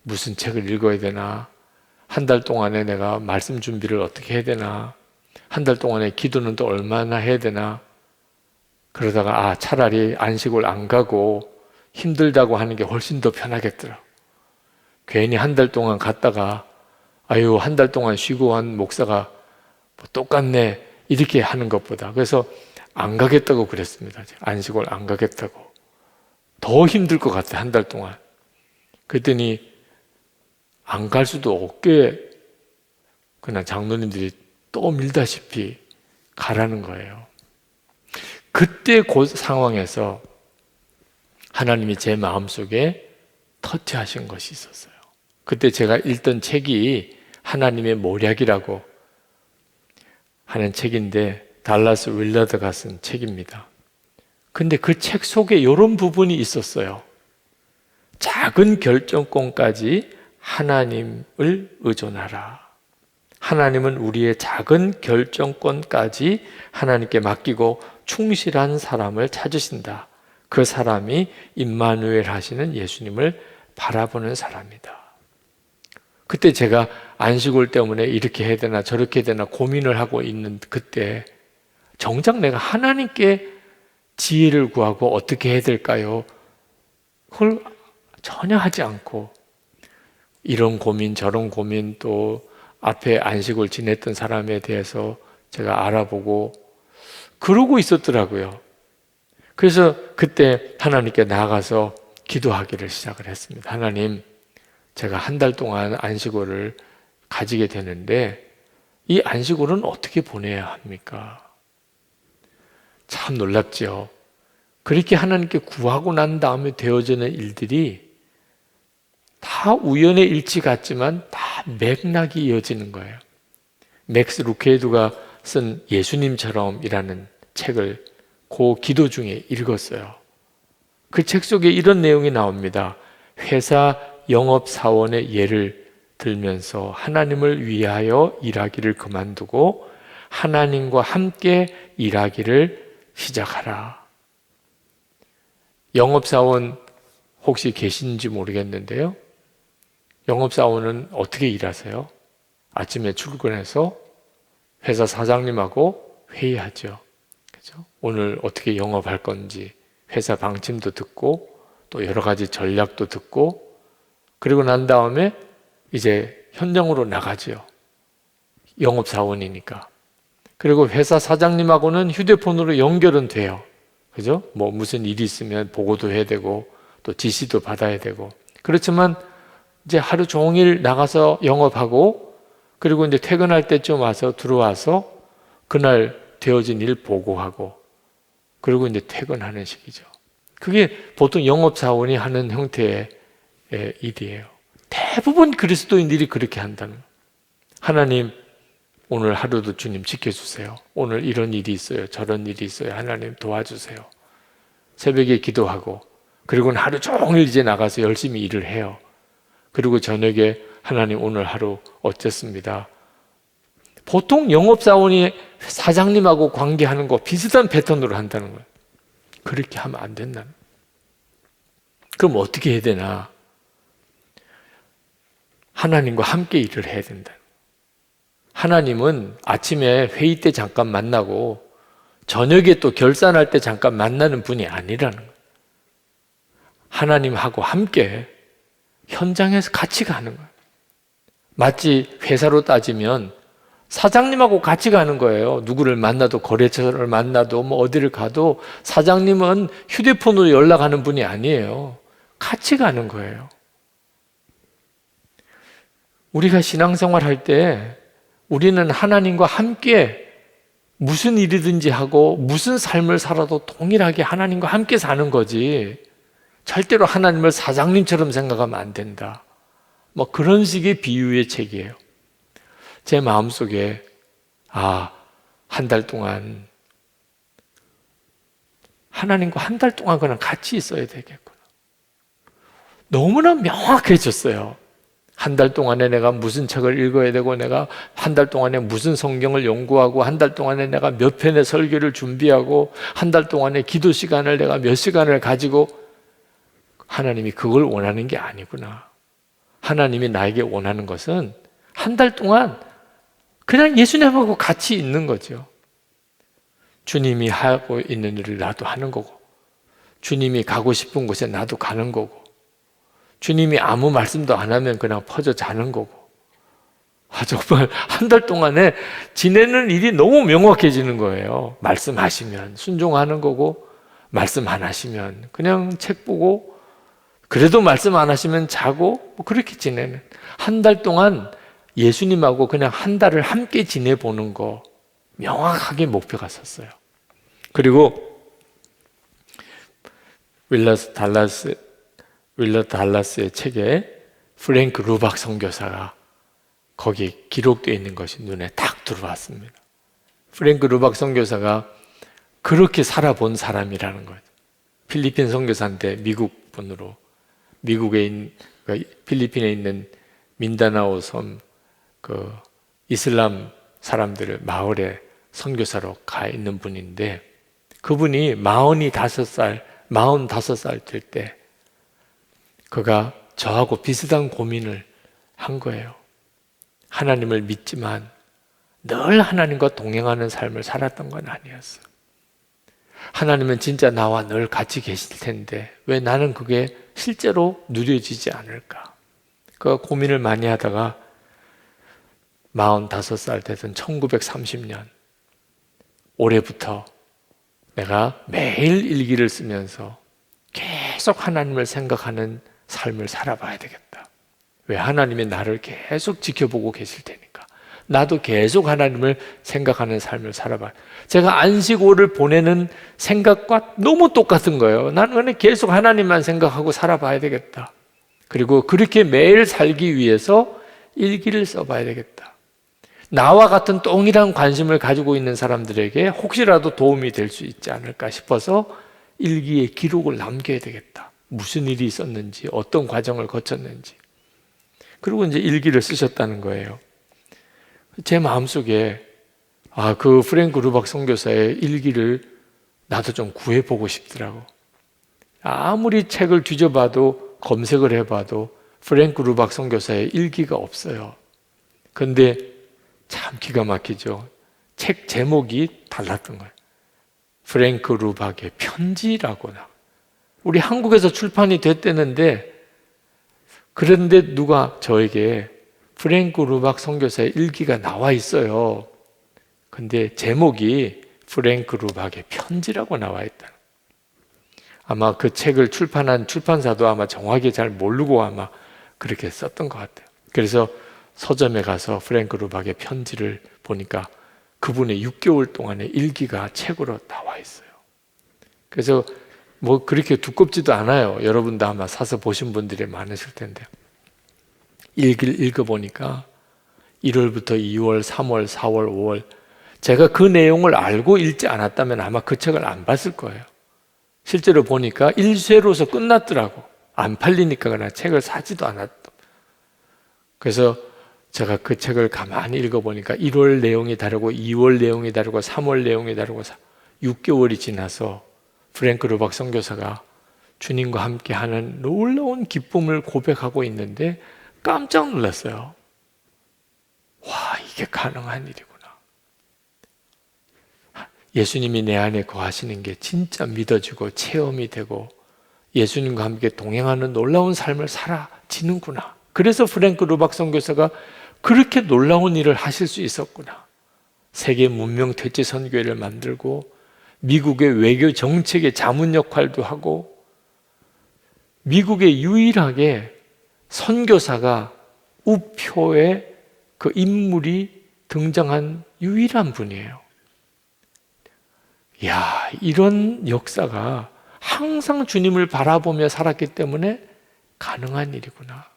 무슨 책을 읽어야 되나? 한 달 동안에 내가 말씀 준비를 어떻게 해야 되나? 한 달 동안에 기도는 또 얼마나 해야 되나? 그러다가 차라리 안식을 안 가고 힘들다고 하는 게 훨씬 더 편하겠더라. 괜히 한 달 동안 갔다가 한 달 동안 쉬고 한 목사가 뭐 똑같네 이렇게 하는 것보다. 그래서 안 가겠다고 그랬습니다. 안식을 안 가겠다고. 더 힘들 것 같아, 한 달 동안. 그랬더니 안 갈 수도 없게 그냥 장로님들이 또 밀다시피 가라는 거예요. 그때 그 상황에서 하나님이 제 마음속에 터치하신 것이 있었어요. 그때 제가 읽던 책이 하나님의 모략이라고 하는 책인데 달라스 윌러드가 쓴 책입니다. 근데 그 책 속에 이런 부분이 있었어요. 작은 결정권까지 하나님을 의존하라. 하나님은 우리의 작은 결정권까지 하나님께 맡기고 충실한 사람을 찾으신다. 그 사람이 임마누엘 하시는 예수님을 바라보는 사람이다. 그때 제가 안식일 때문에 이렇게 해야 되나 저렇게 해야 되나 고민을 하고 있는 그때 정작 내가 하나님께 지혜를 구하고 어떻게 해야 될까요? 그걸 전혀 하지 않고 이런 고민 저런 고민 또 앞에 안식을 지냈던 사람에 대해서 제가 알아보고 그러고 있었더라고요. 그래서 그때 하나님께 나아가서 기도하기를 시작을 했습니다. 하나님, 제가 한 달 동안 안식일을 가지게 되는데 이 안식일은 어떻게 보내야 합니까? 참 놀랍죠. 그렇게 하나님께 구하고 난 다음에 되어지는 일들이 다 우연의 일치 같지만 다 맥락이 이어지는 거예요. 맥스 루케이두가 쓴 예수님처럼이라는 책을 그 기도 중에 읽었어요. 그 책 속에 이런 내용이 나옵니다. 회사 영업사원의 예를 들면서 하나님을 위하여 일하기를 그만두고 하나님과 함께 일하기를 시작하라. 영업사원 혹시 계신지 모르겠는데요. 영업사원은 어떻게 일하세요? 아침에 출근해서 회사 사장님하고 회의하죠. 그죠? 오늘 어떻게 영업할 건지 회사 방침도 듣고 또 여러 가지 전략도 듣고 그리고 난 다음에 이제 현장으로 나가죠. 영업사원이니까. 그리고 회사 사장님하고는 휴대폰으로 연결은 돼요. 그죠? 뭐 무슨 일이 있으면 보고도 해야 되고 또 지시도 받아야 되고. 그렇지만 이제 하루 종일 나가서 영업하고 그리고 이제 퇴근할 때쯤 와서 들어와서 그날 되어진 일 보고하고 그리고 이제 퇴근하는 식이죠. 그게 보통 영업사원이 하는 형태의 일이에요. 대부분 그리스도인들이 그렇게 한다는 거예요. 하나님, 오늘 하루도 주님 지켜주세요. 오늘 이런 일이 있어요. 저런 일이 있어요. 하나님 도와주세요. 새벽에 기도하고 그리고는 하루 종일 이제 나가서 열심히 일을 해요. 그리고 저녁에 하나님 오늘 하루 어쨌습니다. 보통 영업사원이 사장님하고 관계하는 거 비슷한 패턴으로 한다는 거예요. 그렇게 하면 안 된다는 거예요. 그럼 어떻게 해야 되나? 하나님과 함께 일을 해야 된다. 하나님은 아침에 회의 때 잠깐 만나고 저녁에 또 결산할 때 잠깐 만나는 분이 아니라는 거예요. 하나님하고 함께 현장에서 같이 가는 거예요. 마치 회사로 따지면 사장님하고 같이 가는 거예요. 누구를 만나도 거래처를 만나도 뭐 어디를 가도 사장님은 휴대폰으로 연락하는 분이 아니에요. 같이 가는 거예요. 우리가 신앙생활 할 때 우리는 하나님과 함께 무슨 일이든지 하고 무슨 삶을 살아도 동일하게 하나님과 함께 사는 거지 절대로 하나님을 사장님처럼 생각하면 안 된다. 뭐 그런 식의 비유의 책이에요. 제 마음속에 한 달 동안 하나님과 한 달 동안 그냥 같이 있어야 되겠구나. 너무나 명확해졌어요. 한 달 동안에 내가 무슨 책을 읽어야 되고, 내가 한 달 동안에 무슨 성경을 연구하고, 한 달 동안에 내가 몇 편의 설교를 준비하고, 한 달 동안에 기도 시간을 내가 몇 시간을 가지고, 하나님이 그걸 원하는 게 아니구나. 하나님이 나에게 원하는 것은 한 달 동안 그냥 예수님하고 같이 있는 거죠. 주님이 하고 있는 일을 나도 하는 거고, 주님이 가고 싶은 곳에 나도 가는 거고, 주님이 아무 말씀도 안 하면 그냥 퍼져 자는 거고. 정말 한 달 동안에 지내는 일이 너무 명확해지는 거예요. 말씀하시면 순종하는 거고, 말씀 안 하시면 그냥 책 보고, 그래도 말씀 안 하시면 자고, 그렇게 지내는. 한 달 동안 예수님하고 그냥 한 달을 함께 지내보는 거 명확하게 목표가 섰어요. 그리고 윌러 달라스의 책에 프랭크 루박 선교사가 거기에 기록되어 있는 것이 눈에 딱 들어왔습니다. 프랭크 루박 선교사가 그렇게 살아본 사람이라는 거죠. 필리핀 선교사인데 미국 분으로, 필리핀에 있는 민다나오 섬 이슬람 사람들을 마을에 선교사로 가 있는 분인데, 그분이 45살 될 때 그가 저하고 비슷한 고민을 한 거예요. 하나님을 믿지만 늘 하나님과 동행하는 삶을 살았던 건 아니었어요. 하나님은 진짜 나와 늘 같이 계실 텐데 왜 나는 그게 실제로 누려지지 않을까? 그 고민을 많이 하다가 45살 되던 1930년 올해부터 내가 매일 일기를 쓰면서 계속 하나님을 생각하는 삶을 살아봐야 되겠다. 왜? 하나님이 나를 계속 지켜보고 계실 테니까. 나도 계속 하나님을 생각하는 삶을 살아봐야. 제가 안식오를 보내는 생각과 너무 똑같은 거예요. 나는 그냥 계속 하나님만 생각하고 살아봐야 되겠다. 그리고 그렇게 매일 살기 위해서 일기를 써봐야 되겠다. 나와 같은 동일한 관심을 가지고 있는 사람들에게 혹시라도 도움이 될 수 있지 않을까 싶어서 일기에 기록을 남겨야 되겠다. 무슨 일이 있었는지, 어떤 과정을 거쳤는지. 그리고 이제 일기를 쓰셨다는 거예요. 제 마음속에 그 프랭크 루박 선교사의 일기를 나도 좀 구해보고 싶더라고. 아무리 책을 뒤져봐도, 검색을 해봐도 프랭크 루박 선교사의 일기가 없어요. 근데 참 기가 막히죠. 책 제목이 달랐던 거예요. 프랭크 루박의 편지라고 나. 우리 한국에서 출판이 됐대는데, 그런데 누가 저에게 프랭크 루박 선교사의 일기가 나와 있어요. 근데 제목이 프랭크 루박의 편지라고 나와 있다. 아마 그 책을 출판한 출판사도 아마 정확히 잘 모르고 아마 그렇게 썼던 것 같아요. 그래서 서점에 가서 프랭크 루박의 편지를 보니까 그분의 6개월 동안의 일기가 책으로 나와 있어요. 그래서 뭐 그렇게 두껍지도 않아요. 여러분도 아마 사서 보신 분들이 많으실 텐데, 일기를 읽어보니까 1월부터 2월, 3월, 4월, 5월, 제가 그 내용을 알고 읽지 않았다면 아마 그 책을 안 봤을 거예요. 실제로 보니까 1쇄로서 끝났더라고. 안 팔리니까 그냥 책을 사지도 않았다. 그래서 제가 그 책을 가만히 읽어보니까 1월 내용이 다르고 2월 내용이 다르고 3월 내용이 다르고 6개월이 지나서 프랭크 루박 선교사가 주님과 함께 하는 놀라운 기쁨을 고백하고 있는데 깜짝 놀랐어요. 와, 이게 가능한 일이구나. 예수님이 내 안에 거하시는 게 진짜 믿어지고 체험이 되고 예수님과 함께 동행하는 놀라운 삶을 살아지는구나. 그래서 프랭크 루박 선교사가 그렇게 놀라운 일을 하실 수 있었구나. 세계 문명 퇴치 선교회를 만들고 미국의 외교 정책의 자문 역할도 하고 미국에 유일하게 선교사가 우표에 그 인물이 등장한 유일한 분이에요. 이야, 이런 역사가 항상 주님을 바라보며 살았기 때문에 가능한 일이구나.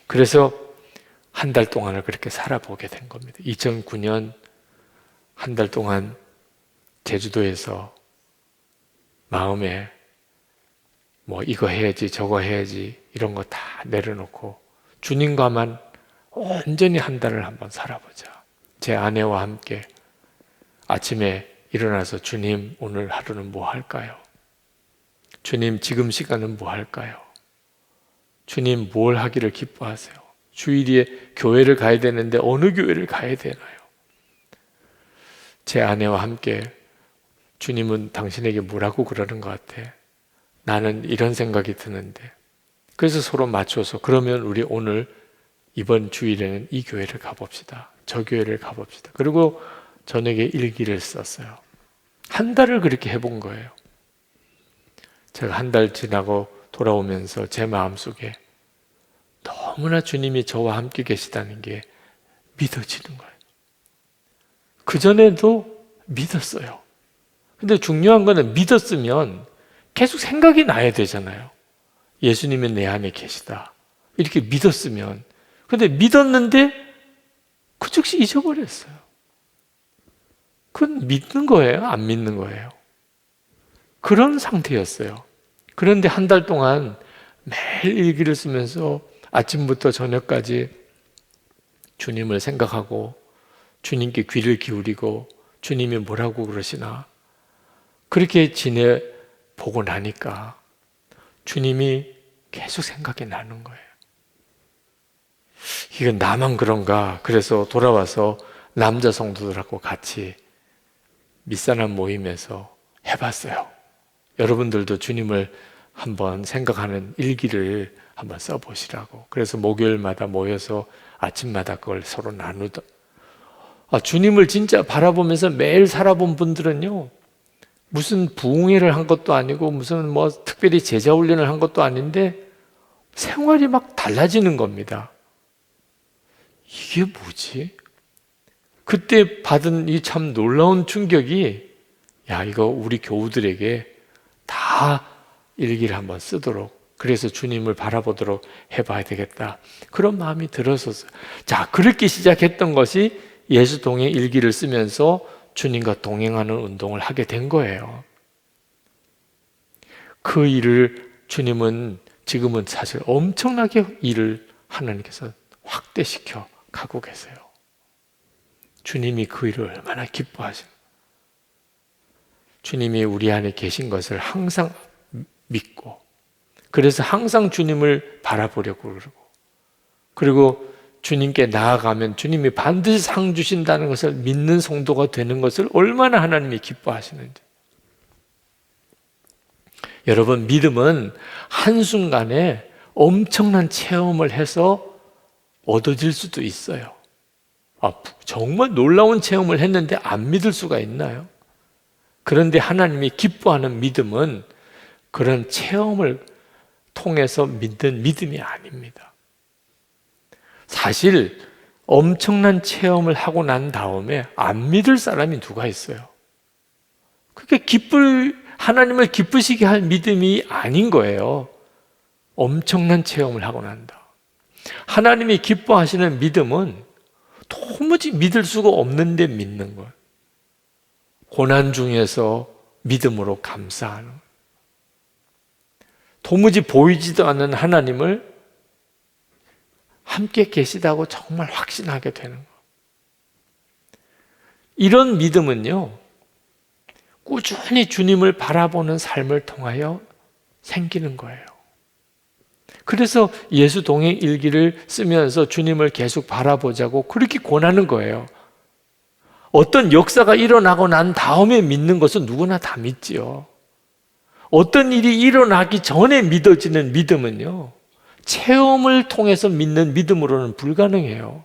그래서 한 달 동안을 그렇게 살아보게 된 겁니다. 2009년 한 달 동안 제주도에서 마음에 뭐 이거 해야지 저거 해야지 이런 거 다 내려놓고 주님과만 온전히 한 달을 한번 살아보자. 제 아내와 함께 아침에 일어나서 주님, 오늘 하루는 뭐 할까요? 주님, 지금 시간은 뭐 할까요? 주님, 뭘 하기를 기뻐하세요? 주일에 교회를 가야 되는데 어느 교회를 가야 되나요? 제 아내와 함께 주님은 당신에게 뭐라고 그러는 것 같아? 나는 이런 생각이 드는데. 그래서 서로 맞춰서 그러면 우리 오늘 이번 주일에는 이 교회를 가봅시다. 저 교회를 가봅시다. 그리고 저녁에 일기를 썼어요. 한 달을 그렇게 해본 거예요. 제가 한 달 지나고 돌아오면서 제 마음속에 너무나 주님이 저와 함께 계시다는 게 믿어지는 거예요. 그전에도 믿었어요. 근데 중요한 거는 믿었으면 계속 생각이 나야 되잖아요. 예수님은 내 안에 계시다. 이렇게 믿었으면. 근데 믿었는데 그 즉시 잊어버렸어요. 그건 믿는 거예요? 안 믿는 거예요? 그런 상태였어요. 그런데 한 달 동안 매일 일기를 쓰면서 아침부터 저녁까지 주님을 생각하고 주님께 귀를 기울이고 주님이 뭐라고 그러시나 그렇게 지내보고 나니까 주님이 계속 생각이 나는 거예요. 이건 나만 그런가? 그래서 돌아와서 남자 성도들하고 같이 밑사람 모임에서 해봤어요. 여러분들도 주님을 한번 생각하는 일기를 한번 써보시라고. 그래서 목요일마다 모여서 아침마다 그걸 서로 나누던. 주님을 진짜 바라보면서 매일 살아본 분들은요, 무슨 부흥회를 한 것도 아니고 무슨 뭐 특별히 제자 훈련을 한 것도 아닌데 생활이 막 달라지는 겁니다. 이게 뭐지? 그때 받은 이 참 놀라운 충격이 야, 이거 우리 교우들에게 다 일기를 한번 쓰도록 그래서 주님을 바라보도록 해봐야 되겠다. 그런 마음이 들었었어요. 자, 그렇게 시작했던 것이 예수동행 일기를 쓰면서 주님과 동행하는 운동을 하게 된 거예요. 그 일을 주님은 지금은 사실 엄청나게 일을 하나님께서 확대시켜 가고 계세요. 주님이 그 일을 얼마나 기뻐하시는 주님이 우리 안에 계신 것을 항상 믿고 그래서 항상 주님을 바라보려고 그러고 그리고 주님께 나아가면 주님이 반드시 상 주신다는 것을 믿는 성도가 되는 것을 얼마나 하나님이 기뻐하시는지. 여러분, 믿음은 한순간에 엄청난 체험을 해서 얻어질 수도 있어요. 정말 놀라운 체험을 했는데 안 믿을 수가 있나요? 그런데 하나님이 기뻐하는 믿음은 그런 체험을 통해서 믿는 믿음이 아닙니다. 사실 엄청난 체험을 하고 난 다음에 안 믿을 사람이 누가 있어요? 그게 하나님을 기쁘시게 할 믿음이 아닌 거예요. 엄청난 체험을 하고 난다. 하나님이 기뻐하시는 믿음은 도무지 믿을 수가 없는데 믿는 거예요. 고난 중에서 믿음으로 감사하는 거예요. 도무지 보이지도 않는 하나님을 함께 계시다고 정말 확신하게 되는 거예요. 이런 믿음은요, 꾸준히 주님을 바라보는 삶을 통하여 생기는 거예요. 그래서 예수 동행 일기를 쓰면서 주님을 계속 바라보자고 그렇게 권하는 거예요. 어떤 역사가 일어나고 난 다음에 믿는 것은 누구나 다 믿지요. 어떤 일이 일어나기 전에 믿어지는 믿음은요, 체험을 통해서 믿는 믿음으로는 불가능해요.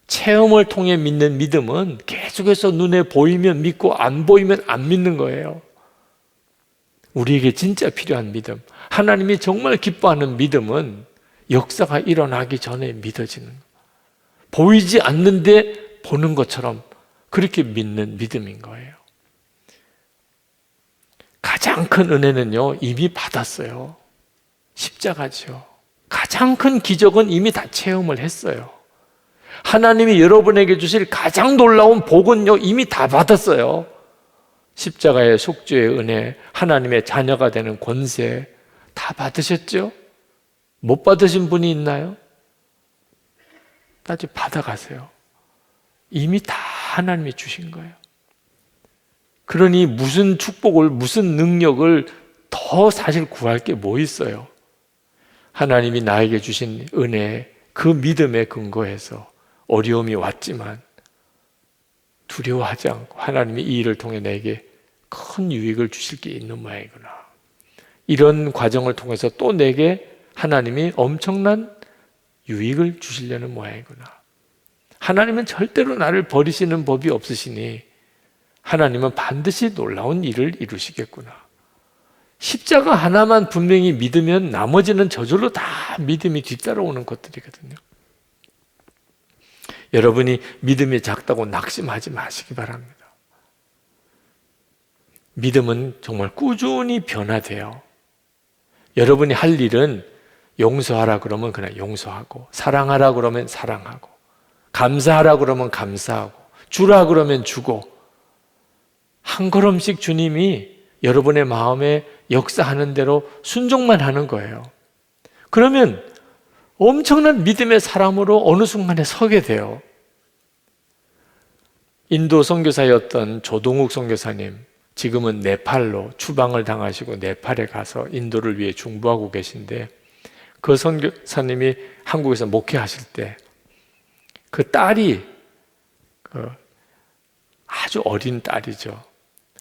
체험을 통해 믿는 믿음은 계속해서 눈에 보이면 믿고 안 보이면 안 믿는 거예요. 우리에게 진짜 필요한 믿음, 하나님이 정말 기뻐하는 믿음은 역사가 일어나기 전에 믿어지는 거예요. 보이지 않는데 보는 것처럼 그렇게 믿는 믿음인 거예요. 가장 큰 은혜는요, 이미 받았어요. 십자가죠. 가장 큰 기적은 이미 다 체험을 했어요. 하나님이 여러분에게 주실 가장 놀라운 복은요, 이미 다 받았어요. 십자가의 속죄의 은혜, 하나님의 자녀가 되는 권세 다 받으셨죠? 못 받으신 분이 있나요? 따지 받아가세요. 이미 다 하나님이 주신 거예요. 그러니 무슨 축복을, 무슨 능력을 더 사실 구할 게 뭐 있어요? 하나님이 나에게 주신 은혜, 그 믿음에 근거해서 어려움이 왔지만 두려워하지 않고 하나님이 이 일을 통해 내게 큰 유익을 주실 게 있는 모양이구나. 이런 과정을 통해서 또 내게 하나님이 엄청난 유익을 주시려는 모양이구나. 하나님은 절대로 나를 버리시는 법이 없으시니 하나님은 반드시 놀라운 일을 이루시겠구나. 십자가 하나만 분명히 믿으면 나머지는 저절로 다 믿음이 뒤따라오는 것들이거든요. 여러분이 믿음이 작다고 낙심하지 마시기 바랍니다. 믿음은 정말 꾸준히 변화돼요. 여러분이 할 일은 용서하라 그러면 그냥 용서하고, 사랑하라 그러면 사랑하고, 감사하라 그러면 감사하고, 주라 그러면 주고, 한 걸음씩 주님이 여러분의 마음에 역사하는 대로 순종만 하는 거예요. 그러면 엄청난 믿음의 사람으로 어느 순간에 서게 돼요. 인도 선교사였던 조동욱 선교사님, 지금은 네팔로 추방을 당하시고 네팔에 가서 인도를 위해 중보하고 계신데, 그 선교사님이 한국에서 목회하실 때 그 딸이 아주 어린 딸이죠.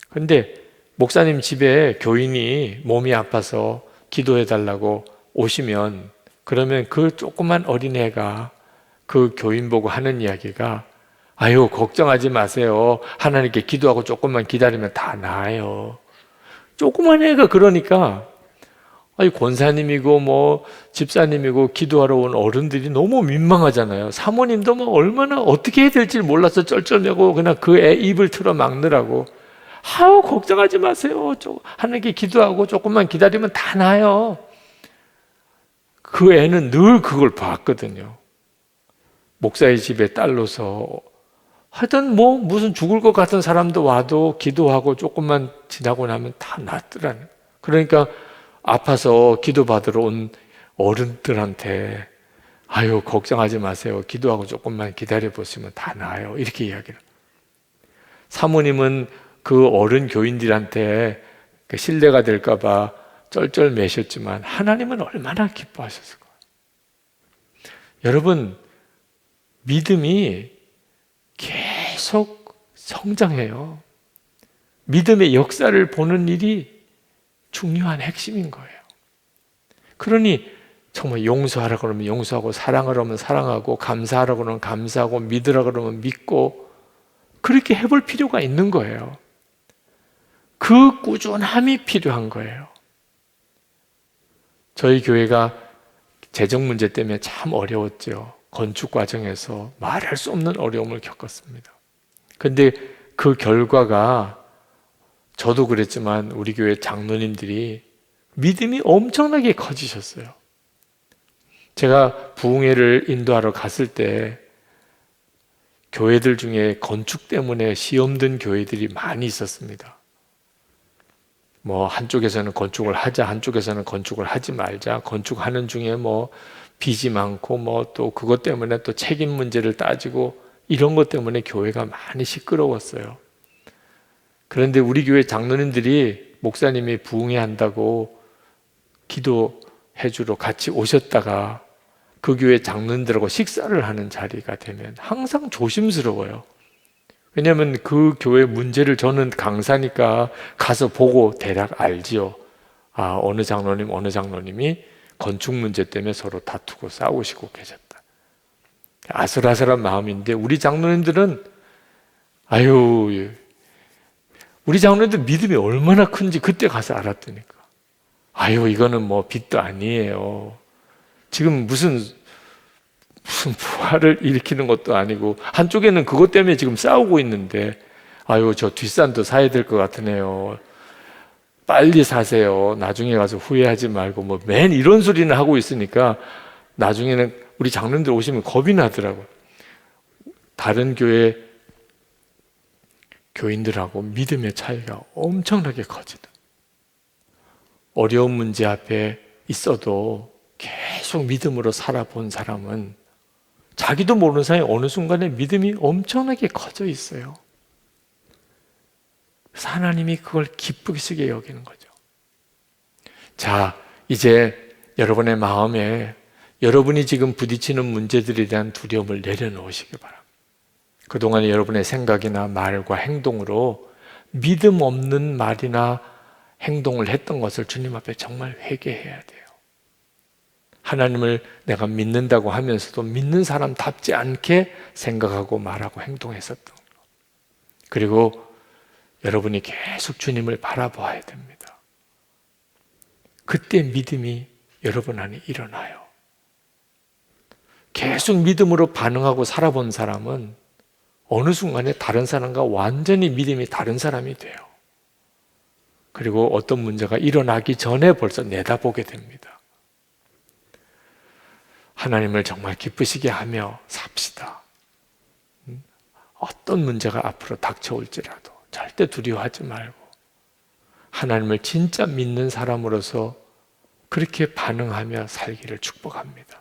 그런데 목사님 집에 교인이 몸이 아파서 기도해달라고 오시면, 그러면 그 조그만 어린애가 그 교인 보고 하는 이야기가, 아유 걱정하지 마세요. 하나님께 기도하고 조금만 기다리면 다 나아요. 조그만 애가 그러니까, 아니 권사님이고 뭐 집사님이고 기도하러 온 어른들이 너무 민망하잖아요. 사모님도 뭐 얼마나 어떻게 해야 될지 몰라서 쩔쩔매고 그냥 그 애 입을 틀어 막느라고, 아우 걱정하지 마세요. 하나님께 기도하고 조금만 기다리면 다 나아요. 그 애는 늘 그걸 봤거든요. 목사의 집에 딸로서 하여튼 뭐 무슨 죽을 것 같은 사람도 와도 기도하고 조금만 지나고 나면 다 낫더라는. 그러니까 아파서 기도받으러 온 어른들한테 아유 걱정하지 마세요. 기도하고 조금만 기다려 보시면 다 나아요. 이렇게 이야기를. 사모님은 그 어른 교인들한테 신뢰가 될까 봐 쩔쩔매셨지만 하나님은 얼마나 기뻐하셨을까. 여러분, 믿음이 계속 성장해요. 믿음의 역사를 보는 일이 중요한 핵심인 거예요. 그러니 정말 용서하라 그러면 용서하고, 사랑하라 그러면 사랑하고, 감사하라 그러면 감사하고, 믿으라 그러면 믿고, 그렇게 해볼 필요가 있는 거예요. 그 꾸준함이 필요한 거예요. 저희 교회가 재정 문제 때문에 참 어려웠죠. 건축 과정에서 말할 수 없는 어려움을 겪었습니다. 그런데 그 결과가, 저도 그랬지만 우리 교회 장로님들이 믿음이 엄청나게 커지셨어요. 제가 부흥회를 인도하러 갔을 때 교회들 중에 건축 때문에 시험 든 교회들이 많이 있었습니다. 뭐 한쪽에서는 건축을 하자, 한쪽에서는 건축을 하지 말자, 건축하는 중에 뭐 빚이 많고 뭐 또 그것 때문에 또 책임 문제를 따지고, 이런 것 때문에 교회가 많이 시끄러웠어요. 그런데 우리 교회 장로님들이 목사님이 부흥회 한다고 기도해 주러 같이 오셨다가 그 교회 장로님들하고 식사를 하는 자리가 되면 항상 조심스러워요. 왜냐하면 그 교회 문제를, 저는 강사니까 가서 보고 대략 알지요. 아, 어느 장로님 어느 장로님이 건축 문제 때문에 서로 다투고 싸우시고 계셨다. 아슬아슬한 마음인데, 우리 장로님들은 아유, 우리 장로님들 믿음이 얼마나 큰지 그때 가서 알았다니까. 아유 이거는 뭐 빚도 아니에요. 지금 무슨 부활을 일으키는 것도 아니고, 한쪽에는 그것 때문에 지금 싸우고 있는데, 아유 저 뒷산도 사야 될 것 같으네요. 빨리 사세요. 나중에 가서 후회하지 말고, 뭐 맨 이런 소리는 하고 있으니까 나중에는 우리 장로님들 오시면 겁이 나더라고요. 다른 교회 교인들하고 믿음의 차이가 엄청나게 커지는. 어려운 문제 앞에 있어도 계속 믿음으로 살아본 사람은 자기도 모르는 사이에 어느 순간에 믿음이 엄청나게 커져 있어요. 그래서 하나님이 그걸 기쁘시게 여기는 거죠. 자, 이제 여러분의 마음에 여러분이 지금 부딪히는 문제들에 대한 두려움을 내려놓으시기 바랍니다. 그동안 여러분의 생각이나 말과 행동으로 믿음 없는 말이나 행동을 했던 것을 주님 앞에 정말 회개해야 돼요. 하나님을 내가 믿는다고 하면서도 믿는 사람답지 않게 생각하고 말하고 행동했었던 것. 그리고 여러분이 계속 주님을 바라봐야 됩니다. 그때 믿음이 여러분 안에 일어나요. 계속 믿음으로 반응하고 살아본 사람은 어느 순간에 다른 사람과 완전히 믿음이 다른 사람이 돼요. 그리고 어떤 문제가 일어나기 전에 벌써 내다보게 됩니다. 하나님을 정말 기쁘시게 하며 삽시다. 어떤 문제가 앞으로 닥쳐올지라도 절대 두려워하지 말고 하나님을 진짜 믿는 사람으로서 그렇게 반응하며 살기를 축복합니다.